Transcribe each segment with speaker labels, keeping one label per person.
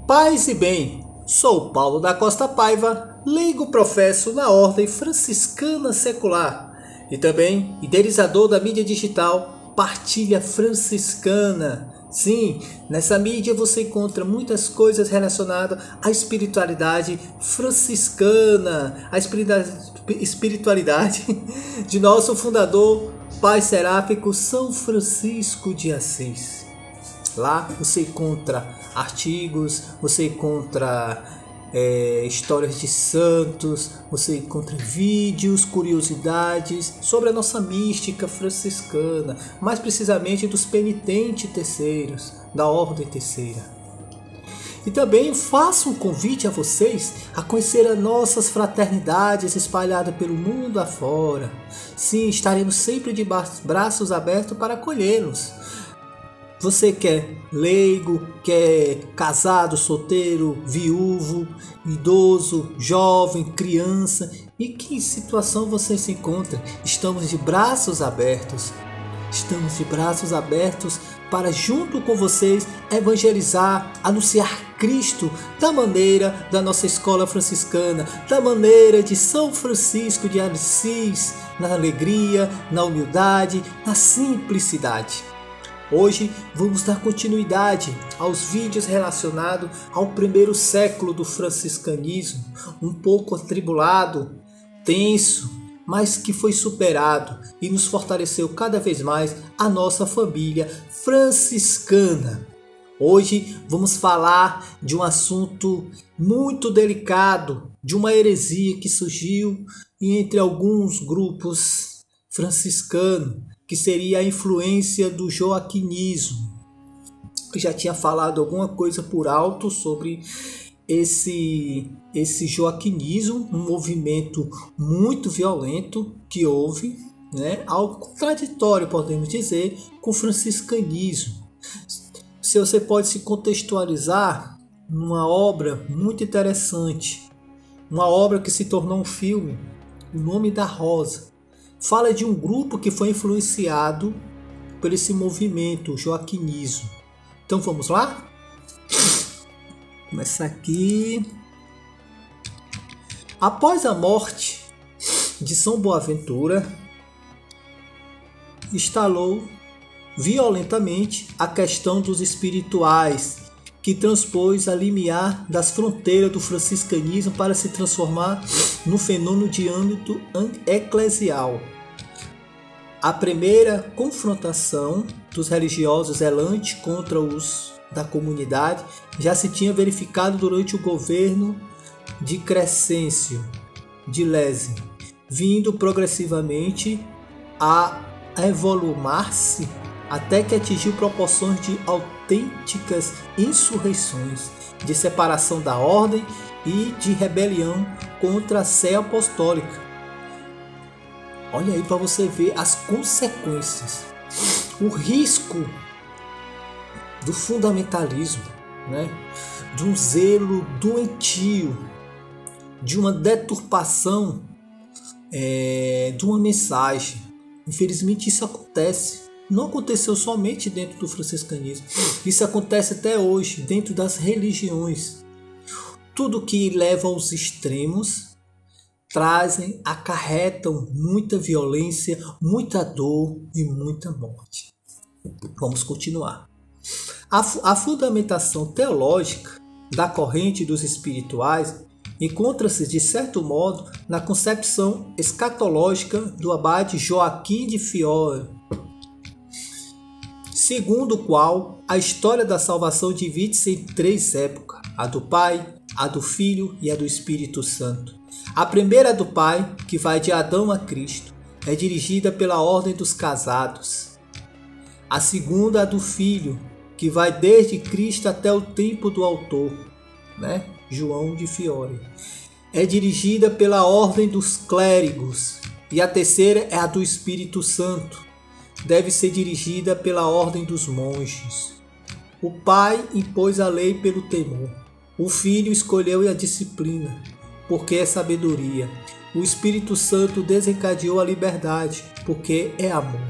Speaker 1: Paz e bem, sou Paulo da Costa Paiva, leigo professo na Ordem Franciscana Secular e também idealizador da mídia digital Partilha Franciscana. Sim, nessa mídia você encontra muitas coisas relacionadas à espiritualidade franciscana, à espiritualidade de nosso fundador, Pai Seráfico São Francisco de Assis. Lá você encontra artigos, você encontra histórias de santos, você encontra vídeos, curiosidades sobre a nossa mística franciscana, mais precisamente dos penitentes terceiros, da Ordem Terceira. E também faço um convite a vocês a conhecer as nossas fraternidades espalhadas pelo mundo afora. Sim, estaremos sempre de braços abertos para acolhê-los. Você que é leigo, que é casado, solteiro, viúvo, idoso, jovem, criança e que situação você se encontra? Estamos de braços abertos. Estamos de braços abertos para, junto com vocês, evangelizar, anunciar Cristo da maneira da nossa escola franciscana, da maneira de São Francisco de Assis, na alegria, na humildade, na simplicidade. Hoje vamos dar continuidade aos vídeos relacionados ao primeiro século do franciscanismo, um pouco atribulado, tenso, mas que foi superado e nos fortaleceu cada vez mais a nossa família franciscana. Hoje vamos falar de um assunto muito delicado, de uma heresia que surgiu entre alguns grupos franciscanos, que seria a influência do joaquinismo. Eu já tinha falado alguma coisa por alto sobre esse joaquinismo, um movimento muito violento que houve, algo contraditório, podemos dizer, com o franciscanismo. Se você pode se contextualizar numa obra muito interessante, uma obra que se tornou um filme, O Nome da Rosa. Fala de um grupo que foi influenciado por esse movimento, o joaquinismo. Então vamos lá? Começar aqui. Após a morte de São Boaventura, instalou violentamente a questão dos espirituais, que transpôs a limiar das fronteiras do franciscanismo para se transformar no fenômeno de âmbito eclesial. A primeira confrontação dos religiosos zelantes contra os da comunidade já se tinha verificado durante o governo de Crescêncio de Lese, vindo progressivamente a evolumar-se até que atingiu proporções de autênticas insurreições, de separação da ordem e de rebelião contra a sé apostólica. Olha aí para você ver as consequências, o risco do fundamentalismo, de um zelo doentio, de uma deturpação de uma mensagem. Infelizmente isso acontece. Não aconteceu somente dentro do franciscanismo. Isso acontece até hoje dentro das religiões. Tudo que leva aos extremos acarretam muita violência, muita dor e muita morte. Vamos continuar. A fundamentação teológica da corrente dos espirituais encontra-se, de certo modo, na concepção escatológica do abade Joaquim de Fiore, segundo o qual a história da salvação divide-se em três épocas: a do Pai, a do Filho e a do Espírito Santo. A primeira do Pai, que vai de Adão a Cristo, é dirigida pela ordem dos casados. A segunda, a do Filho, que vai desde Cristo até o tempo do autor, João de Fiore, é dirigida pela ordem dos clérigos. E a terceira é a do Espírito Santo, deve ser dirigida pela ordem dos monges. O Pai impôs a lei pelo temor. O Filho escolheu a disciplina, porque é sabedoria. O Espírito Santo desencadeou a liberdade, porque é amor.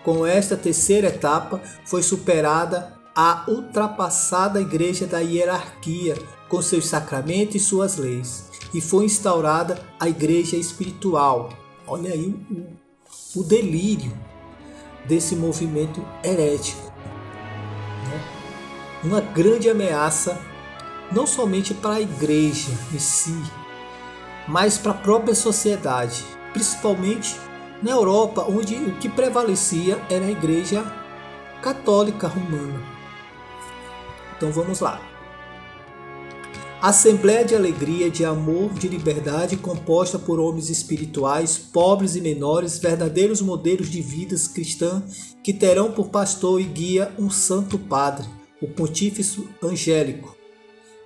Speaker 1: Com esta terceira etapa foi superada a ultrapassada igreja da hierarquia, com seus sacramentos e suas leis, e foi instaurada a igreja espiritual. Olha aí o delírio desse movimento herético, né? Uma grande ameaça não somente para a igreja em si, mas para a própria sociedade, principalmente na Europa, onde o que prevalecia era a igreja católica romana. Então vamos lá. Assembleia de alegria, de amor, de liberdade, composta por homens espirituais, pobres e menores, verdadeiros modelos de vidas cristãs, que terão por pastor e guia um santo padre, o pontífice angélico.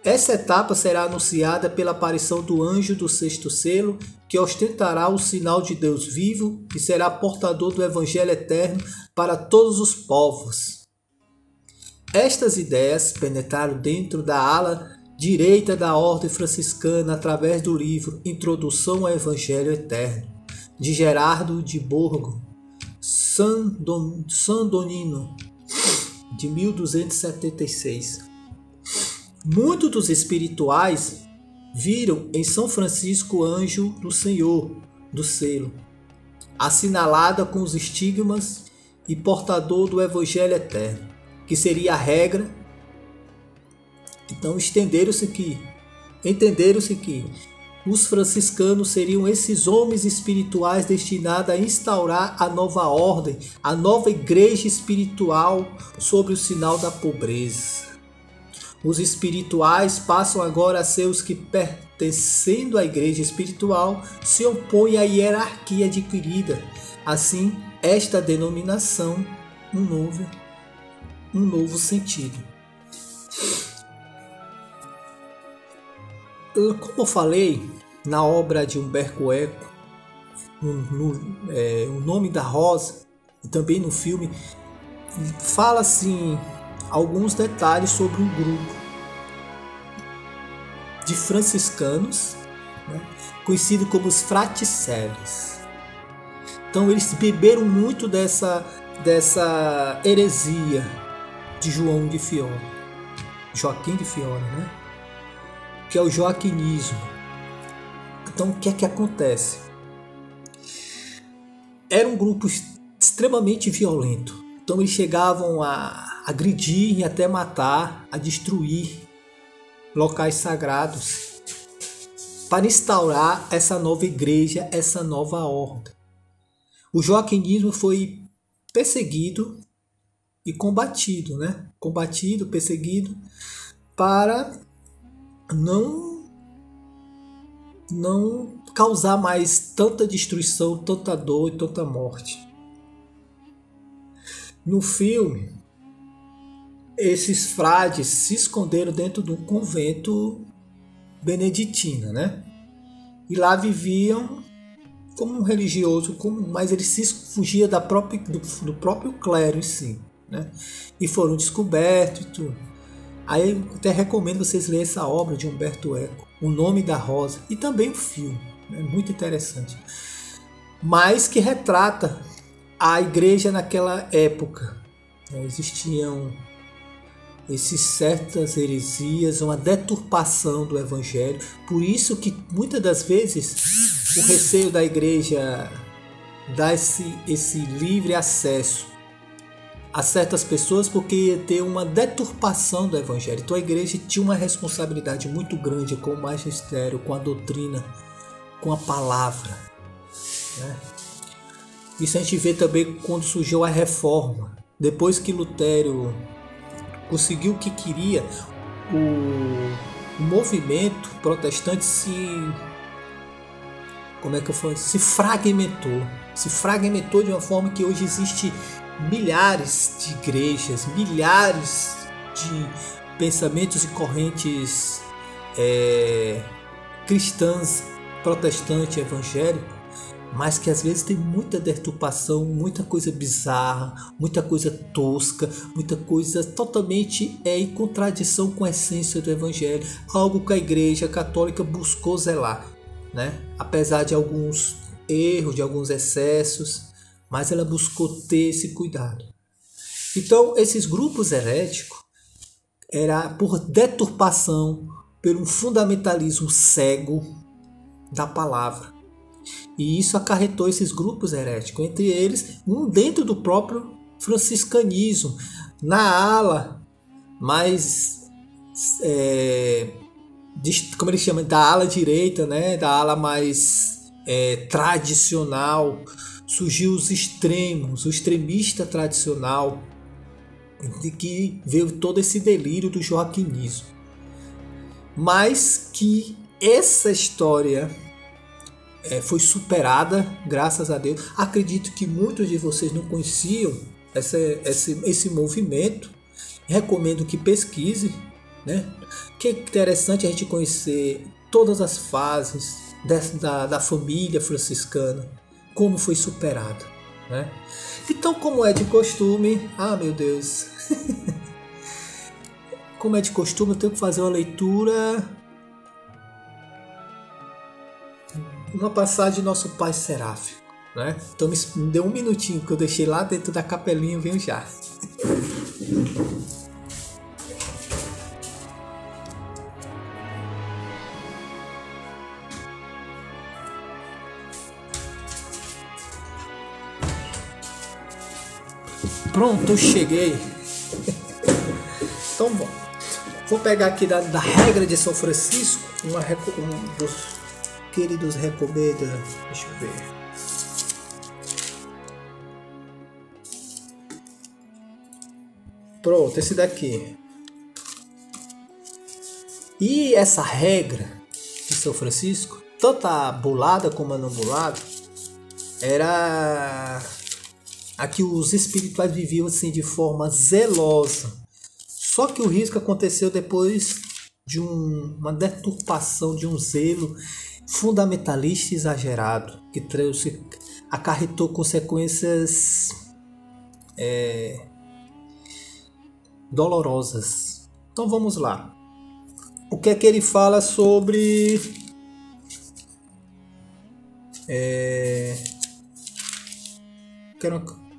Speaker 1: Essa etapa será anunciada pela aparição do anjo do sexto selo, que ostentará o sinal de Deus vivo e será portador do evangelho eterno para todos os povos. Estas ideias penetraram dentro da ala direita da ordem franciscana através do livro Introdução ao Evangelho Eterno, de Gerardo de Borgo, Sandonino, de 1276. Muitos dos espirituais viram em São Francisco o anjo do Senhor, do selo, assinalada com os estigmas e portador do Evangelho Eterno, que seria a regra. Então entenderam-se que os franciscanos seriam esses homens espirituais destinados a instaurar a nova ordem, a nova igreja espiritual sob o sinal da pobreza. Os espirituais passam agora a ser os que, pertencendo à igreja espiritual, se opõem à hierarquia adquirida. Assim, esta denominação, um novo sentido. Como eu falei, na obra de Humberto Eco, O Nome da Rosa, e também no filme, fala assim alguns detalhes sobre um grupo de franciscanos, né, conhecido como os Fraticelli. Então eles beberam muito dessa heresia de Joaquim de Fiora, né? Que é o joaquinismo. Então o que é que acontece? Era um grupo extremamente violento. Então eles chegavam a agredir e até matar, a destruir locais sagrados para instaurar essa nova igreja, essa nova ordem. O joaquinismo foi perseguido e combatido, né? Perseguido para não causar mais tanta destruição, tanta dor e tanta morte. No filme, esses frades se esconderam dentro de um convento beneditino, né? E lá viviam como um religioso comum, mas eles se fugiam do próprio clero em si, né? E foram descobertos e tudo. Aí eu até recomendo vocês lerem essa obra de Humberto Eco, O Nome da Rosa, e também o filme, né? Muito interessante. Mas que retrata a igreja naquela época. Existiam essas certas heresias, uma deturpação do evangelho. Por isso que muitas das vezes o receio da igreja dá esse livre acesso a certas pessoas, porque ia ter uma deturpação do evangelho. Então a igreja tinha uma responsabilidade muito grande com o magistério, com a doutrina, com a palavra, né? Isso a gente vê também quando surgiu a reforma. Depois que Lutero conseguiu o que queria, o movimento protestante se fragmentou de uma forma que hoje existe milhares de igrejas, milhares de pensamentos e correntes cristãs, protestantes, evangélicos, mas que às vezes tem muita deturpação, muita coisa bizarra, muita coisa tosca, muita coisa totalmente em contradição com a essência do evangelho, algo que a igreja católica buscou zelar, né? Apesar de alguns erros, de alguns excessos, mas ela buscou ter esse cuidado. Então, esses grupos heréticos era por deturpação, por um fundamentalismo cego da palavra. E isso acarretou esses grupos heréticos, entre eles um dentro do próprio franciscanismo, na ala mais, como eles chamam, da ala direita, né? Da ala mais tradicional, surgiu os extremos, o extremista tradicional, de que veio todo esse delírio do joaquinismo. Mas que essa história foi superada, graças a Deus. Acredito que muitos de vocês não conheciam esse movimento. Recomendo que pesquise, né? Que é interessante a gente conhecer todas as fases da família franciscana, como foi superada, né? Então, como é de costume, meu Deus, como é de costume, eu tenho que fazer uma leitura, uma passagem de Nosso Pai Seráfico, né? Então me deu um minutinho que eu deixei lá dentro da capelinha, eu venho já. Pronto, eu cheguei. Então, bom, vou pegar aqui da regra de São Francisco, um dos queridos recomendos. Deixa eu ver. Pronto, esse daqui. E essa regra de São Francisco, tanto a bulada como a não bulada, era a que os espirituais viviam assim de forma zelosa. Só que o risco aconteceu depois de uma deturpação, de um zelo fundamentalista exagerado, que acarretou consequências dolorosas. Então vamos lá. O que é que ele fala sobre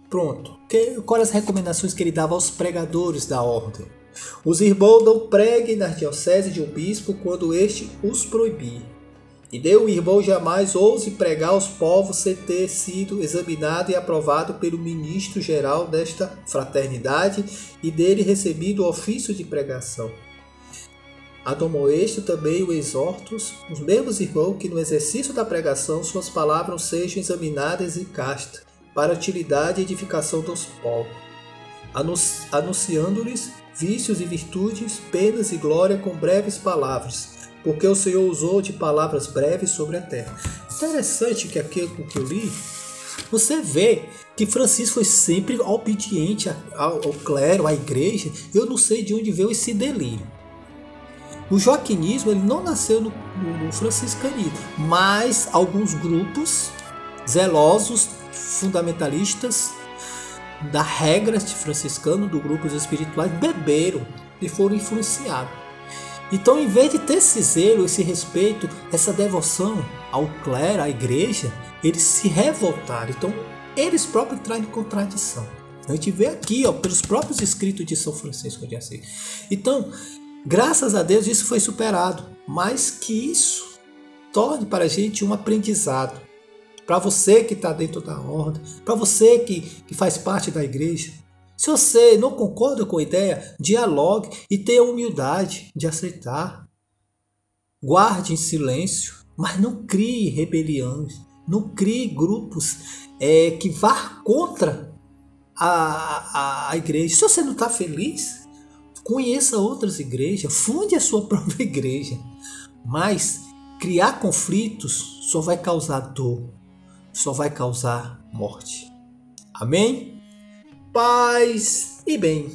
Speaker 1: pronto. Quais as recomendações que ele dava aos pregadores da ordem? Os irmãos não preguem na diocese de um bispo quando este os proibir. E o irmão jamais ouse pregar aos povos sem ter sido examinado e aprovado pelo ministro geral desta fraternidade e dele recebido o ofício de pregação. Admoesto também o exortos, os mesmos irmãos, que no exercício da pregação suas palavras sejam examinadas e castas, para utilidade e edificação dos povos, anunciando-lhes vícios e virtudes, penas e glória com breves palavras, porque o Senhor usou de palavras breves sobre a terra. Interessante que aquilo que eu li, você vê que Francisco foi sempre obediente ao clero, à igreja. Eu não sei de onde veio esse delírio. O joaquinismo ele não nasceu no franciscanismo, mas alguns grupos zelosos, fundamentalistas da regra de franciscano, do grupos espirituais, beberam e foram influenciados. Então, em vez de ter esse zelo, esse respeito, essa devoção ao clero, à igreja, eles se revoltaram. Então, eles próprios entraram em contradição. A gente vê aqui, pelos próprios escritos de São Francisco de Assis. Então, graças a Deus, isso foi superado. Mas que isso torne para a gente um aprendizado. Para você que está dentro da ordem, para você que faz parte da igreja. Se você não concorda com a ideia, dialogue e tenha a humildade de aceitar. Guarde em silêncio, mas não crie rebeliões, não crie grupos que vá contra a igreja. Se você não está feliz, conheça outras igrejas, funde a sua própria igreja. Mas criar conflitos só vai causar dor, só vai causar morte. Amém? Paz e bem.